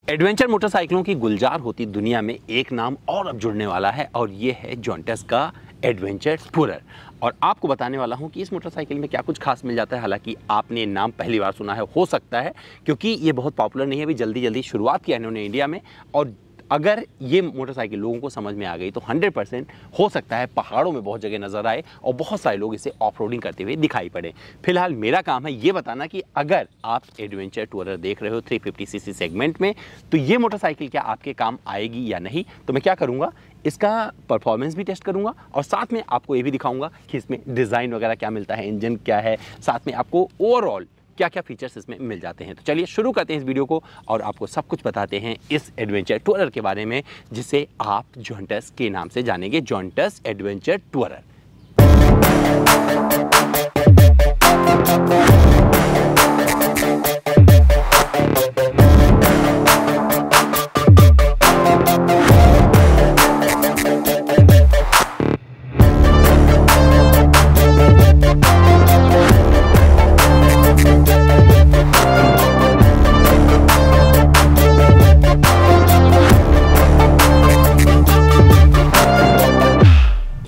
Adventure मोटरसाइकिलों की गुलजार होती दुनिया में एक नाम और अब जुड़ने वाला है और ये है जोंटस का एडवेंचर टूरर। और आपको बताने वाला हूँ कि इस मोटरसाइकिल में क्या कुछ खास मिल जाता है। हालांकि आपने नाम पहली बार सुना है, हो सकता है, क्योंकि ये बहुत पॉपुलर नहीं है, अभी जल्दी जल्दी शुरुआत किया इन्होंने इंडिया में। और अगर ये मोटरसाइकिल लोगों को समझ में आ गई तो 100% हो सकता है पहाड़ों में बहुत जगह नज़र आए और बहुत सारे लोग इसे ऑफ रोडिंग करते हुए दिखाई पड़े। फिलहाल मेरा काम है ये बताना कि अगर आप एडवेंचर टूरर देख रहे हो 350cc सेगमेंट में, तो ये मोटरसाइकिल क्या आपके काम आएगी या नहीं। तो मैं क्या करूँगा, इसका परफॉर्मेंस भी टेस्ट करूंगा और साथ में आपको ये भी दिखाऊंगा कि इसमें डिज़ाइन वगैरह क्या मिलता है, इंजन क्या है, साथ में आपको ओवरऑल क्या क्या फीचर्स इसमें मिल जाते हैं। तो चलिए शुरू करते हैं इस वीडियो को और आपको सब कुछ बताते हैं इस एडवेंचर टूरर के बारे में, जिसे आप जोंटस के नाम से जानेंगे, जोंटस एडवेंचर टूरर।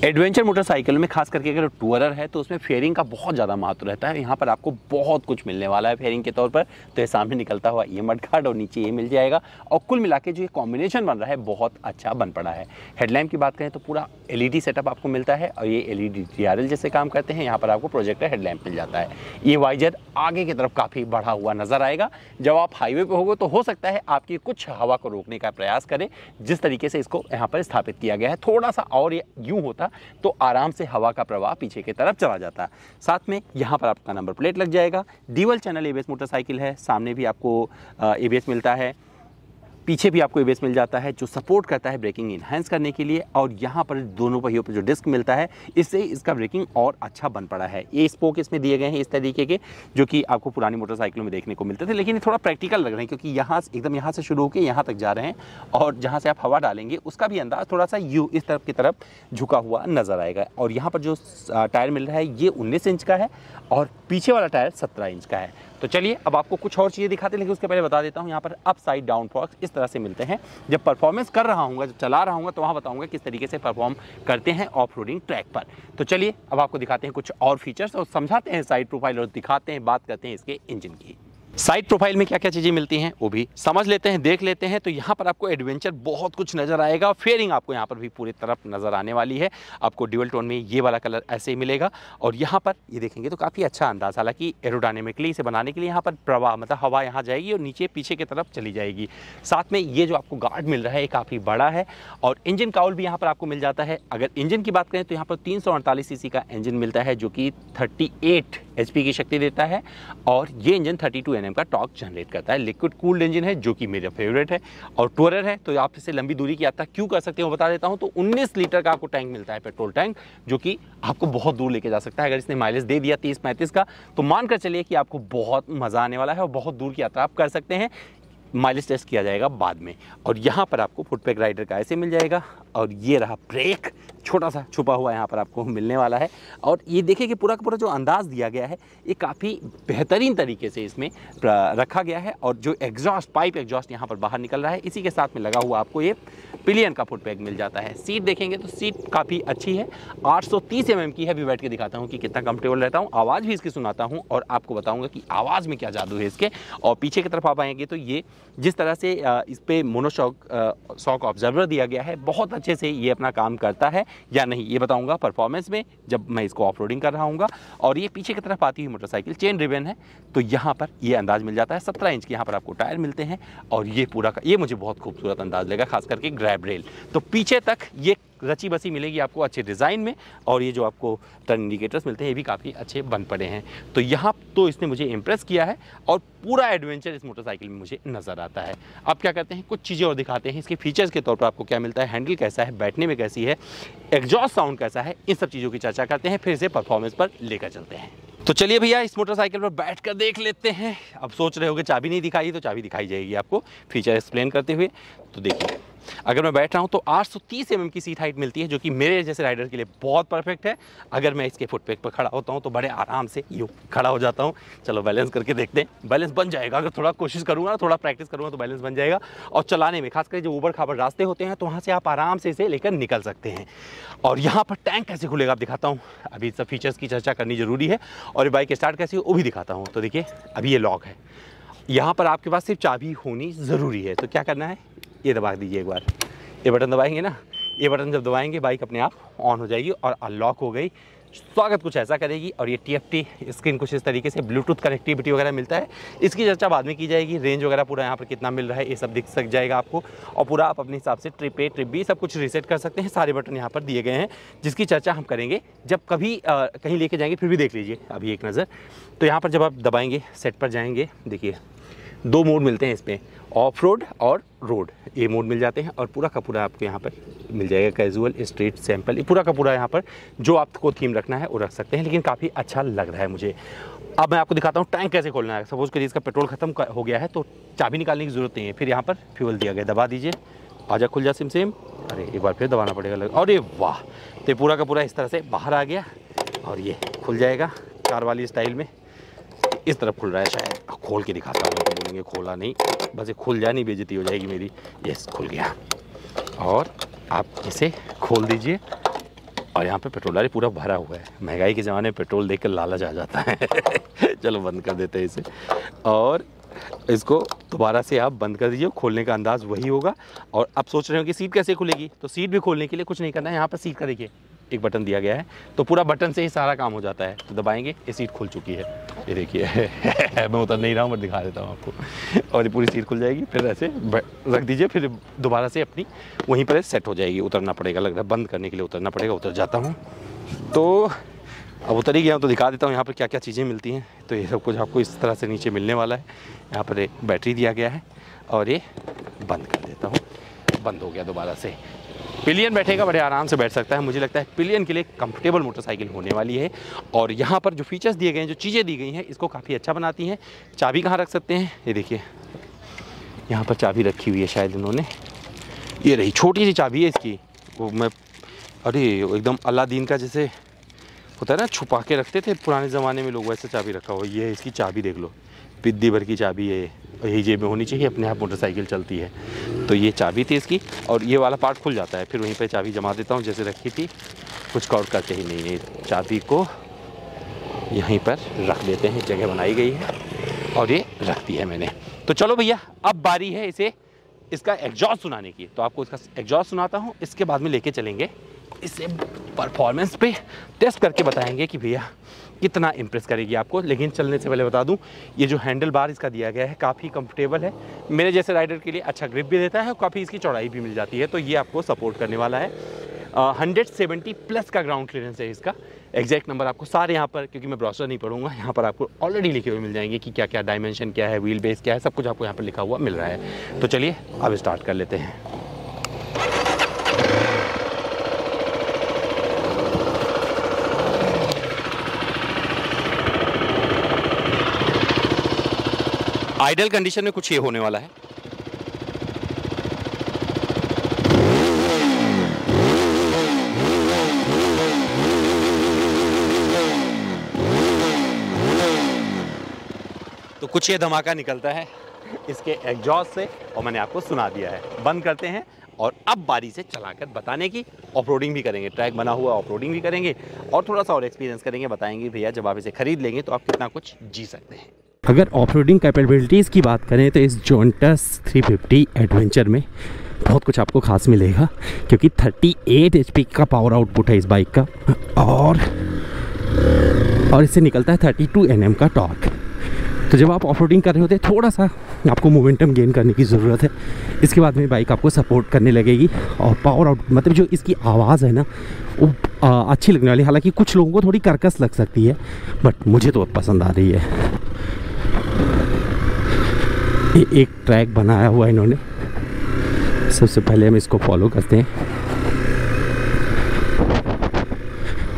एडवेंचर मोटरसाइकिल में खास करके अगर टूरर है तो उसमें फेयरिंग का बहुत ज़्यादा महत्व रहता है। यहाँ पर आपको बहुत कुछ मिलने वाला है फेयरिंग के तौर पर। तो ये सामने निकलता हुआ ये मडगार्ड और नीचे ये मिल जाएगा और कुल मिला के जो ये कॉम्बिनेशन बन रहा है बहुत अच्छा बन पड़ा है। हेडलैम्प की बात करें तो पूरा LED सेटअप आपको मिलता है और ये LED DRL जैसे काम करते हैं। यहाँ पर आपको प्रोजेक्टर हेडलैम्प मिल जाता है। ये वाइजर आगे की तरफ काफ़ी बढ़ा हुआ नजर आएगा। जब आप हाईवे पर होगे तो हो सकता है आपकी कुछ हवा को रोकने का प्रयास करें। जिस तरीके से इसको यहाँ पर स्थापित किया गया है, थोड़ा सा और ये यूँ होता तो आराम से हवा का प्रवाह पीछे की तरफ चला जाता है। साथ में यहाँ पर आपका नंबर प्लेट लग जाएगा। ड्यूल चैनल ABS मोटरसाइकिल है, सामने भी आपको ABS मिलता है, पीछे भी आपको ABS मिल जाता है जो सपोर्ट करता है ब्रेकिंग इन्हांस करने के लिए। और यहाँ पर दोनों पहियों पर जो डिस्क मिलता है, इससे इसका ब्रेकिंग और अच्छा बन पड़ा है। ये स्पोक इसमें दिए गए हैं इस तरीके के, जो कि आपको पुरानी मोटरसाइकिलों में देखने को मिलते थे, लेकिन ये थोड़ा प्रैक्टिकल लग रहे हैं क्योंकि यहाँ से शुरू होकर यहाँ तक जा रहे हैं और जहाँ से आप हवा डालेंगे उसका भी अंदाज थोड़ा सा इस तरफ की तरफ झुका हुआ नजर आएगा। और यहाँ पर जो टायर मिल रहा है ये 19 इंच का है और पीछे वाला टायर 17 इंच का है। तो चलिए अब आपको कुछ और चीज़ें दिखाते हैं, लेकिन उसके पहले बता देता हूँ यहाँ पर अप साइड डाउन फॉक्स इस तरह से मिलते हैं। जब परफॉर्मेंस कर रहा हूँ, जब चला रहा हूँ तो वहाँ बताऊँगा किस तरीके से परफॉर्म करते हैं ऑफ रोडिंग ट्रैक पर। तो चलिए अब आपको दिखाते हैं कुछ और फीचर्स और समझाते हैं साइड प्रोफाइल और दिखाते हैं, बात करते हैं इसके इंजन की। साइड प्रोफाइल में क्या क्या चीज़ें मिलती हैं वो भी समझ लेते हैं, देख लेते हैं। तो यहाँ पर आपको एडवेंचर बहुत कुछ नज़र आएगा। फेयरिंग आपको यहाँ पर भी पूरी तरफ नज़र आने वाली है। आपको ड्यूल टोन में ये वाला कलर ऐसे ही मिलेगा और यहाँ पर ये देखेंगे तो काफ़ी अच्छा अंदाज। हालांकि एरोडायनेमिकली इसे बनाने के लिए यहाँ पर प्रवाह मतलब हवा यहाँ जाएगी और नीचे पीछे की तरफ चली जाएगी। साथ में ये जो आपको गार्ड मिल रहा है ये काफ़ी बड़ा है और इंजन काउल भी यहाँ पर आपको मिल जाता है। अगर इंजन की बात करें तो यहाँ पर 348cc का इंजन मिलता है जो कि 38 HP की शक्ति देता है और ये इंजन 32 Nm का टॉर्क जनरेट करता है। लिक्विड कूल्ड इंजन है जो कि मेरा फेवरेट है और टूरर है तो आप इससे लंबी दूरी की यात्रा क्यों कर सकते हैं वो बता देता हूं। तो 19 लीटर का आपको टैंक मिलता है, पेट्रोल टैंक, जो कि आपको बहुत दूर लेके जा सकता है। अगर इसने माइलेज दे दिया 30-35 का तो मानकर चलिए कि आपको बहुत मज़ा आने वाला है और बहुत दूर की यात्रा आप कर सकते हैं। माइलेज टेस्ट किया जाएगा बाद में। और यहाँ पर आपको फुटपैक राइडर का ऐसे मिल जाएगा और ये रहा ब्रेक, छोटा सा छुपा हुआ यहाँ पर आपको मिलने वाला है। और ये देखिए कि पूरा का पूरा जो अंदाज़ दिया गया है ये काफ़ी बेहतरीन तरीके से इसमें रखा गया है। और जो पाइप एग्जॉस्ट यहाँ पर बाहर निकल रहा है, इसी के साथ में लगा हुआ आपको ये पिलियन का फुटपैक मिल जाता है। सीट देखेंगे तो सीट काफ़ी अच्छी है, 830 mm की है। अभी बैठ के दिखाता हूँ कि कितना कंफर्टेबल रहता हूँ। आवाज़ भी इसकी सुनाता हूँ और आपको बताऊँगा कि आवाज़ में क्या जादू है इसके। और पीछे की तरफ आप आएंगे तो ये जिस तरह से इस पर मोनोशॉक ऑब्जर्वर दिया गया है, बहुत अच्छे से ये अपना काम करता है या नहीं ये बताऊंगा परफॉर्मेंस में जब मैं इसको ऑफ रोडिंग कर रहा हूँ। और ये पीछे की तरफ आती हुई मोटरसाइकिल चेन रिबन है तो यहाँ पर ये अंदाज मिल जाता है। 17 इंच के यहाँ पर आपको टायर मिलते हैं और ये पूरा का ये मुझे बहुत खूबसूरत अंदाज लगा, खास करके ग्रैब रेल। तो पीछे तक ये रची बसी मिलेगी आपको अच्छे डिज़ाइन में और ये जो आपको टर्न इंडिकेटर्स मिलते हैं ये भी काफ़ी अच्छे बन पड़े हैं। तो यहाँ तो इसने मुझे इम्प्रेस किया है और पूरा एडवेंचर इस मोटरसाइकिल में मुझे नज़र आता है। अब क्या करते हैं, कुछ चीज़ें और दिखाते हैं इसके फीचर्स के तौर पर आपको क्या मिलता है, हैंडल कैसा है, बैठने में कैसी है, एग्जॉस्ट साउंड कैसा है, इन सब चीज़ों की चर्चा करते हैं, फिर इसे परफॉर्मेंस पर लेकर चलते हैं। तो चलिए भैया इस मोटरसाइकिल पर बैठ कर देख लेते हैं। अब सोच रहे हो कि चाबी नहीं दिखाई तो चाबी दिखाई जाएगी आपको फीचर एक्सप्लेन करते हुए। तो देखिए अगर मैं बैठ रहा हूँ तो 830 mm की सीट हाइट मिलती है, जो कि मेरे जैसे राइडर के लिए बहुत परफेक्ट है। अगर मैं इसके फुट पैक पर खड़ा होता हूँ तो बड़े आराम से यूँ खड़ा हो जाता हूँ। चलो बैलेंस करके देखते हैं, बैलेंस बन जाएगा। अगर थोड़ा कोशिश करूँगा, थोड़ा प्रैक्टिस करूँगा तो बैलेंस बन जाएगा। और चलाने में खासकर जो ऊबड़ खाबड़ रास्ते होते हैं तो वहाँ से आप आराम से इसे लेकर निकल सकते हैं। और यहाँ पर टैंक कैसे खुलेगा आप दिखाता हूँ। अभी सब फीचर्स की चर्चा करनी ज़रूरी है और ये बाइक स्टार्ट कैसे हो वो भी दिखाता हूँ। तो देखिए अभी ये लॉक है, यहाँ पर आपके पास सिर्फ चाबी होनी ज़रूरी है। तो क्या करना है, ये दबा दीजिए एक बार, ये बटन दबाएंगे ना, ये बटन जब दबाएंगे बाइक अपने आप ऑन हो जाएगी और अनलॉक हो गई। स्वागत कुछ ऐसा करेगी। और ये TFT स्क्रीन कुछ इस तरीके से, ब्लूटूथ कनेक्टिविटी वगैरह मिलता है। इसकी चर्चा बाद में की जाएगी। रेंज वगैरह पूरा यहाँ पर कितना मिल रहा है ये सब दिख सक जाएगा आपको। और पूरा आप अपने हिसाब से ट्रिप A ट्रिप B सब कुछ रीसेट कर सकते हैं। सारे बटन यहाँ पर दिए गए हैं, जिसकी चर्चा हम करेंगे जब कभी कहीं लेके जाएंगे। फिर भी देख लीजिए अभी एक नज़र। तो यहाँ पर जब आप दबाएंगे, सेट पर जाएंगे, देखिए 2 मोड मिलते हैं इसमें, ऑफ रोड और रोड, ये मोड मिल जाते हैं। और पूरा का पूरा आपको यहाँ पर मिल जाएगा कैजुअल, स्ट्रीट, सैंपल, ये पूरा का पूरा यहाँ पर जो आपको थीम रखना है वो रख सकते हैं। लेकिन काफ़ी अच्छा लग रहा है मुझे। अब मैं आपको दिखाता हूँ टैंक कैसे खोलना है। सपोज करिए इसका पेट्रोल खत्म हो गया है तो चाबी निकालने की ज़रूरत नहीं है। फिर यहाँ पर फ्यूल दिया गया, दबा दीजिए, आजा खुल जा सिम। अरे एक बार फिर दबाना पड़ेगा। अरे वाह, तो पूरा का पूरा इस तरह से बाहर आ गया और ये खुल जाएगा कार वाली स्टाइल में। इस तरफ खुल रहा है, शायद खोल के दिखाता हूँ तो बोलेंगे खोला नहीं, बस ये खुल जाए, नहीं बेइज्जती हो जाएगी मेरी। यस, खुल गया। और आप इसे खोल दीजिए और यहाँ पे पेट्रोल अरे पूरा भरा हुआ है। महंगाई के ज़माने में पेट्रोल देख कर लालच आ जाता है। चलो बंद कर देते हैं इसे और इसको दोबारा से आप बंद कर दीजिए। खोलने का अंदाज़ वही होगा। और आप सोच रहे हो कि सीट कैसे खुलेगी, तो सीट भी खोलने के लिए कुछ नहीं करना है। यहाँ पर सीट का देखिए एक बटन दिया गया है, तो पूरा बटन से ही सारा काम हो जाता है। तो दबाएंगे, ये सीट खुल चुकी है, ये देखिए। मैं उतर नहीं रहा हूँ, मैं दिखा देता हूँ आपको। और ये पूरी सीट खुल जाएगी। फिर ऐसे रख दीजिए, फिर दोबारा से अपनी वहीं पर सेट हो जाएगी। उतरना पड़ेगा, लग रहा है बंद करने के लिए उतरना पड़ेगा। उतर जाता हूँ, तो अब उतर ही गया हूँ तो दिखा देता हूँ यहाँ पर क्या क्या चीज़ें मिलती हैं। तो ये सब कुछ आपको इस तरह से नीचे मिलने वाला है। यहाँ पर एक बैटरी दिया गया है और ये बंद कर देता हूँ, बंद हो गया दोबारा से। पिलियन बैठेगा, बड़े आराम से बैठ सकता है। मुझे लगता है पिलियन के लिए कंफर्टेबल मोटरसाइकिल होने वाली है। और यहाँ पर जो फीचर्स दिए गए हैं, जो चीज़ें दी गई हैं, इसको काफ़ी अच्छा बनाती हैं। चाबी कहाँ रख सकते हैं, ये देखिए यहाँ पर चाबी रखी हुई है शायद इन्होंने, ये रही छोटी सी चाबी है इसकी। वो मैं अरे एकदम अलादीन का जैसे होता है ना, छुपा के रखते थे पुराने ज़माने में लोग, वैसे चाबी रखा हुआ। ये है इसकी चाबी, देख लो, पिद्दी भर की चाबी है। यही जेब में होनी चाहिए, अपने आप मोटरसाइकिल चलती है। तो ये चाबी थी इसकी और ये वाला पार्ट खुल जाता है। फिर वहीं पे चाबी जमा देता हूँ जैसे रखी थी, कुछ कॉर्ड करके ही नहीं। चाबी को यहीं पर रख देते हैं, जगह बनाई गई है और ये रख दी है मैंने। तो चलो भैया, अब बारी है इसका एग्जॉस्ट सुनाने की। तो आपको इसका एग्जॉस्ट सुनाता हूँ, इसके बाद में लेके चलेंगे इसे परफॉर्मेंस पे, टेस्ट करके बताएंगे कि भैया कितना इम्प्रेस करेगी आपको। लेकिन चलने से पहले बता दूं, ये जो हैंडल बार इसका दिया गया है काफ़ी कंफर्टेबल है। मेरे जैसे राइडर के लिए अच्छा ग्रिप भी देता है और काफ़ी इसकी चौड़ाई भी मिल जाती है। तो ये आपको सपोर्ट करने वाला है। 170 प्लस का ग्राउंड क्लियरेंस है इसका। एग्जैक्ट नंबर आपको सारे यहाँ पर, क्योंकि मैं ब्राउज़र नहीं पढ़ूंगा, यहाँ पर आपको ऑलरेडी लिखे हुए मिल जाएंगे कि क्या क्या डायमेंशन क्या है, व्हील बेस क्या है, सब कुछ आपको यहाँ पर लिखा हुआ मिल रहा है। तो चलिए अब स्टार्ट कर लेते हैं। आइडल कंडीशन में कुछ ये होने वाला है। तो कुछ ये धमाका निकलता है इसके एग्जॉस्ट से और मैंने आपको सुना दिया है। बंद करते हैं और अब बारी से चलाकर बताने की। ऑफरोडिंग भी करेंगे, ट्रैक बना हुआ ऑफरोडिंग भी करेंगे और थोड़ा सा और एक्सपीरियंस करेंगे। बताएंगे भैया जब आप इसे खरीद लेंगे तो आप कितना कुछ जी सकते हैं। अगर ऑफरोडिंग कैपेबिलिटीज़ की बात करें तो इस जोंटस 350 एडवेंचर में बहुत कुछ आपको खास मिलेगा, क्योंकि 38 HP का पावर आउटपुट है इस बाइक का और इससे निकलता है 32 Nm का टॉर्क। तो जब आप ऑफरोडिंग कर रहे होते हैं थोड़ा सा आपको मोमेंटम गेन करने की ज़रूरत है। इसके बाद में बाइक आपको सपोर्ट करने लगेगी और पावर आउट मतलब जो इसकी आवाज़ है ना वो अच्छी लगने वाली। हालांकि कुछ लोगों को थोड़ी कर्कश लग सकती है, बट मुझे तो पसंद आ रही है। एक ट्रैक बनाया हुआ है इन्होंने, सबसे पहले हम इसको फॉलो करते हैं।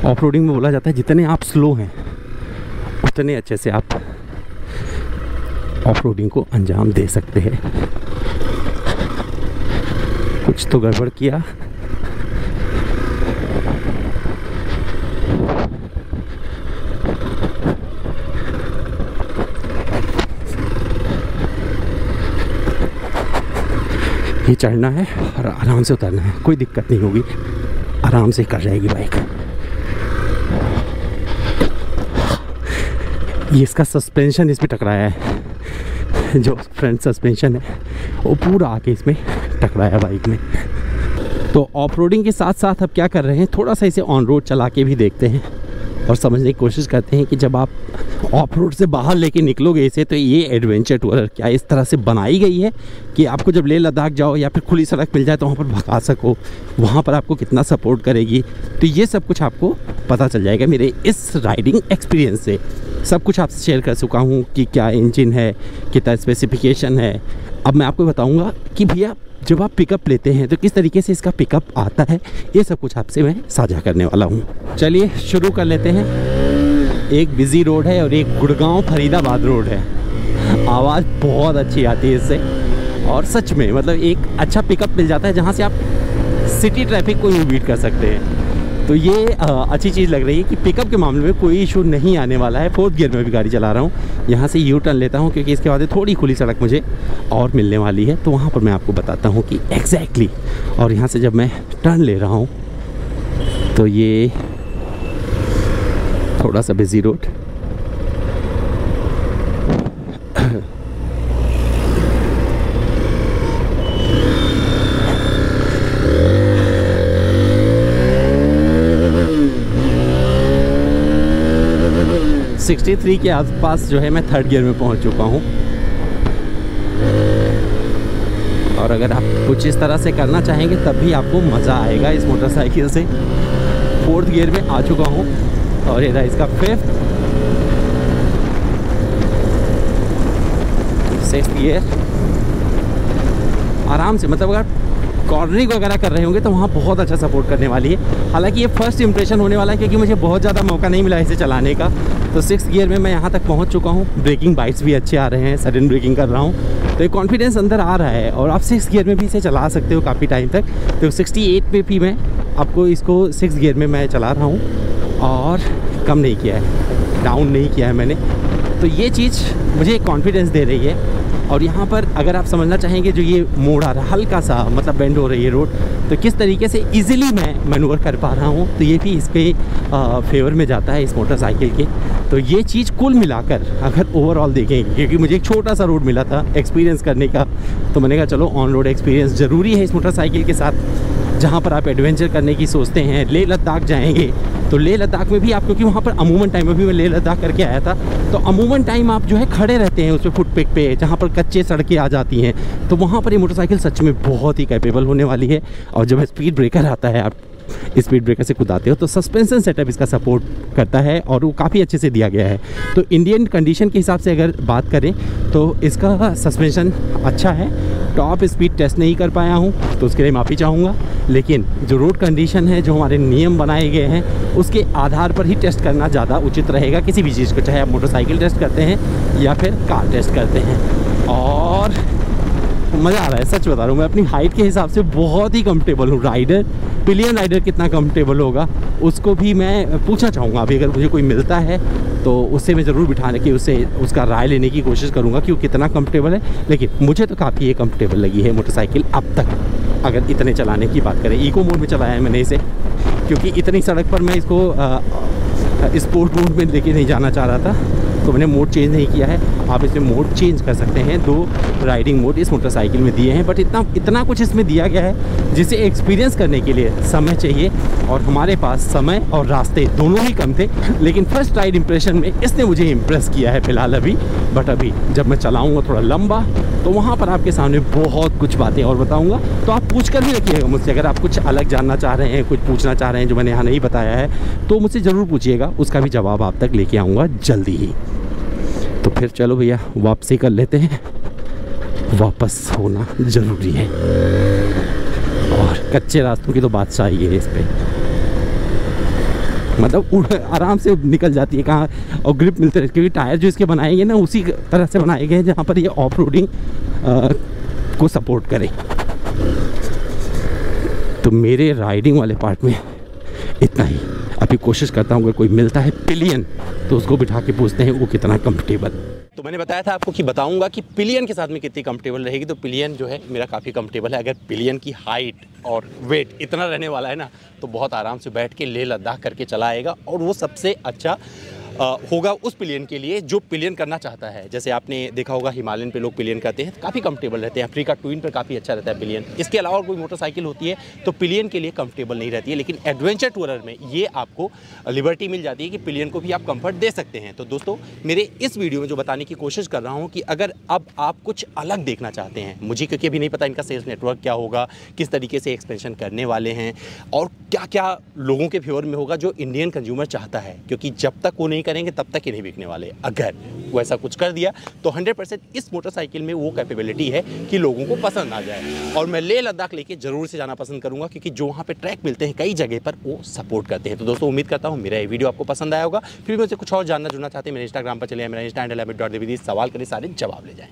ऑफरोडिंग में बोला जाता है जितने आप स्लो हैं उतने अच्छे से आप ऑफरोडिंग को अंजाम दे सकते हैं। कुछ तो गड़बड़ किया। ये चढ़ना है और आराम से उतरना है, कोई दिक्कत नहीं होगी, आराम से कर जाएगी बाइक। ये इसका सस्पेंशन इसमें टकराया है, जो फ्रंट सस्पेंशन है वो पूरा आके इसमें टकराया बाइक में। तो ऑफ रोडिंग के साथ साथ अब क्या कर रहे हैं, थोड़ा सा इसे ऑन रोड चला के भी देखते हैं और समझने की कोशिश करते हैं कि जब आप ऑफ रोड से बाहर लेके निकलोगे इसे, तो ये एडवेंचर टूरर क्या इस तरह से बनाई गई है कि आपको जब लेह लद्दाख जाओ या फिर खुली सड़क मिल जाए तो वहाँ पर भगा सको, वहाँ पर आपको कितना सपोर्ट करेगी। तो ये सब कुछ आपको पता चल जाएगा मेरे इस राइडिंग एक्सपीरियंस से। सब कुछ आपसे शेयर कर चुका हूँ कि क्या इंजन है, कितना स्पेसिफिकेशन है। अब मैं आपको बताऊँगा कि भैया जब आप पिकअप लेते हैं तो किस तरीके से इसका पिकअप आता है, ये सब कुछ आपसे मैं साझा करने वाला हूँ। चलिए शुरू कर लेते हैं। एक बिजी रोड है और एक गुड़गांव फरीदाबाद रोड है। आवाज़ बहुत अच्छी आती है इससे और सच में मतलब एक अच्छा पिकअप मिल जाता है जहाँ से आप सिटी ट्रैफिक को भी बीट कर सकते हैं। तो ये अच्छी चीज़ लग रही है कि पिकअप के मामले में कोई इशू नहीं आने वाला है। 4th गियर में भी गाड़ी चला रहा हूँ। यहाँ से यू टर्न लेता हूँ क्योंकि इसके बाद थोड़ी खुली सड़क मुझे और मिलने वाली है, तो वहाँ पर मैं आपको बताता हूँ कि एग्जैक्टली। और यहाँ से जब मैं टर्न ले रहा हूँ तो ये थोड़ा सा बिजी रोड, (63) के आसपास जो है मैं 3rd गियर में पहुंच चुका हूं। और अगर आप कुछ इस तरह से करना चाहेंगे तब भी आपको मज़ा आएगा इस मोटरसाइकिल से। 4th गियर में आ चुका हूं और ये रहा इसका 5th, 6th गियर। आराम से मतलब अगर कॉर्नरिंग वगैरह कर रहे होंगे तो वहाँ बहुत अच्छा सपोर्ट करने वाली है। हालांकि ये फर्स्ट इंप्रेशन होने वाला है क्योंकि मुझे बहुत ज़्यादा मौका नहीं मिला इसे चलाने का। तो 6th गियर में मैं यहाँ तक पहुँच चुका हूँ। ब्रेकिंग बाइट्स भी अच्छे आ रहे हैं, सडन ब्रेकिंग कर रहा हूँ, तो एक कॉन्फिडेंस अंदर आ रहा है। और आप 6th गियर में भी इसे चला सकते हो काफ़ी टाइम तक। तो 68 पे भी मैं आपको इसको 6th गियर में मैं चला रहा हूँ और कम नहीं किया है, डाउन नहीं किया है मैंने। तो ये चीज़ मुझे एक कॉन्फिडेंस दे रही है। और यहाँ पर अगर आप समझना चाहेंगे जो ये मोड़ आ रहा है हल्का सा, मतलब बेंड हो रही है रोड, तो किस तरीके से इजीली मैं मैनूवर कर पा रहा हूँ, तो ये भी इसके फेवर में जाता है इस मोटरसाइकिल के। तो ये चीज़ कुल मिलाकर अगर ओवरऑल देखेंगे, क्योंकि मुझे एक छोटा सा रोड मिला था एक्सपीरियंस करने का, तो मैंने कहा चलो ऑन रोड एक्सपीरियंस ज़रूरी है इस मोटरसाइकिल के साथ। जहाँ पर आप एडवेंचर करने की सोचते हैं, लेह लद्दाख जाएंगे तो लेह लद्दाख में भी आप, क्योंकि वहाँ पर अमूमन टाइम में भी मैं लेह लद्दाख करके आया था, तो अमूमन टाइम आप जो है खड़े रहते हैं उस पर फुटपेक पे, जहाँ पर कच्चे सड़कें आ जाती हैं। तो वहाँ पर ये मोटरसाइकिल सच में बहुत ही कैपेबल होने वाली है। और जब स्पीड ब्रेकर आता है, आप स्पीड ब्रेकर से कुदाते हो, तो सस्पेंशन सेटअप इसका सपोर्ट करता है और वो काफ़ी अच्छे से दिया गया है। तो इंडियन कंडीशन के हिसाब से अगर बात करें तो इसका सस्पेंशन अच्छा है। टॉप स्पीड टेस्ट नहीं कर पाया हूँ तो उसके लिए माफ़ी चाहूँगा, लेकिन जो रोड कंडीशन है, जो हमारे नियम बनाए गए हैं, उसके आधार पर ही टेस्ट करना ज़्यादा उचित रहेगा किसी भी चीज़ को, चाहे आप मोटरसाइकिल टेस्ट करते हैं या फिर कार टेस्ट करते हैं। और मज़ा आ रहा है, सच बता रहा हूँ। मैं अपनी हाइट के हिसाब से बहुत ही कंफर्टेबल हूँ। राइडर, पिलियन राइडर कितना कंफर्टेबल होगा उसको भी मैं पूछना चाहूँगा। अभी अगर मुझे कोई मिलता है तो उससे मैं ज़रूर बिठाने की, उससे उसका राय लेने की कोशिश करूँगा कि वो कितना कंफर्टेबल है। लेकिन मुझे तो काफ़ी ये कंफर्टेबल लगी है मोटरसाइकिल अब तक, अगर इतने चलाने की बात करें। इको मोड में चलाया है मैंने इसे, क्योंकि इतनी सड़क पर मैं इसको स्पोर्ट मोड में लेके नहीं जाना चाह रहा था, तो मैंने मोड चेंज नहीं किया है। आप इसमें मोड चेंज कर सकते हैं। 2 राइडिंग मोड इस मोटरसाइकिल में दिए हैं, बट इतना कुछ इसमें दिया गया है जिसे एक्सपीरियंस करने के लिए समय चाहिए, और हमारे पास समय और रास्ते दोनों ही कम थे। लेकिन फर्स्ट राइड इंप्रेशन में इसने मुझे इम्प्रेस किया है फ़िलहाल अभी। बट अभी जब मैं चलाऊँगा थोड़ा लंबा, तो वहाँ पर आपके सामने बहुत कुछ बातें और बताऊँगा। तो आप पूछ कर भी रखिएगा मुझसे, अगर आप कुछ अलग जानना चाह रहे हैं, कुछ पूछना चाह रहे हैं जो मैंने यहाँ नहीं बताया है, तो मुझसे ज़रूर पूछिएगा, उसका भी जवाब आप तक लेके आऊँगा जल्दी ही। तो फिर चलो भैया वापसी कर लेते हैं, वापस होना ज़रूरी है। और कच्चे रास्तों की तो बादशाही है इस पे, मतलब आराम से निकल जाती है कहाँ, और ग्रिप मिलते रहती है, क्योंकि टायर जो इसके बनाए गए ना उसी तरह से बनाए गए हैं जहाँ पर ये ऑफ रोडिंग को सपोर्ट करे। तो मेरे राइडिंग वाले पार्ट में इतना ही। अभी कोशिश करता हूँ अगर कोई मिलता है पिलियन तो उसको बिठा के पूछते हैं वो कितना कंफर्टेबल। तो मैंने बताया था आपको कि बताऊंगा कि पिलियन के साथ में कितनी कंफर्टेबल रहेगी। तो पिलियन जो है मेरा काफ़ी कंफर्टेबल है। अगर पिलियन की हाइट और वेट इतना रहने वाला है ना तो बहुत आराम से बैठ के लेह लद्दाख करके चला आएगा। और वो सबसे अच्छा होगा उस पिलियन के लिए जो पिलियन करना चाहता है। जैसे आपने देखा होगा हिमालयन पे लोग पिलियन करते हैं, काफ़ी कंफर्टेबल रहते हैं। अफ्रीका ट्विन पर काफ़ी अच्छा रहता है पिलियन। इसके अलावा कोई मोटरसाइकिल होती है तो पिलियन के लिए कंफर्टेबल नहीं रहती है। लेकिन एडवेंचर टूरर में ये आपको लिबर्टी मिल जाती है कि पिलियन को भी आप कंफर्ट दे सकते हैं। तो दोस्तों मेरे इस वीडियो में जो बताने की कोशिश कर रहा हूँ कि अगर अब आप कुछ अलग देखना चाहते हैं, मुझे क्योंकि अभी नहीं पता इनका सेल्स नेटवर्क क्या होगा, किस तरीके से एक्सपेंशन करने वाले हैं और क्या क्या लोगों के फेवर में होगा जो इंडियन कंज्यूमर चाहता है, क्योंकि जब तक वो नहीं करेंगे तब तक बिकने वाले। अगर वो ऐसा कुछ कर दिया तो 100% इस मोटरसाइकिल में वो कैपेबिलिटी है कि लोगों को पसंद आ जाए। और मैं लेह लद्दाख लेके जरूर से जाना पसंद करूंगा क्योंकि जो वहां पे ट्रैक मिलते हैं कई जगह पर वो सपोर्ट करते हैं। तो दोस्तों उम्मीद करता हूं मेरा ये वीडियो आपको पसंद आया होगा। फिर मुझसे कुछ और जानना जुड़ना चाहते हैं मेरे इंस्टाग्राम पर चलिए, मेरा इंस्टा हैंडल है @devidis। सवाल करें सारे जवाब ले जाएं।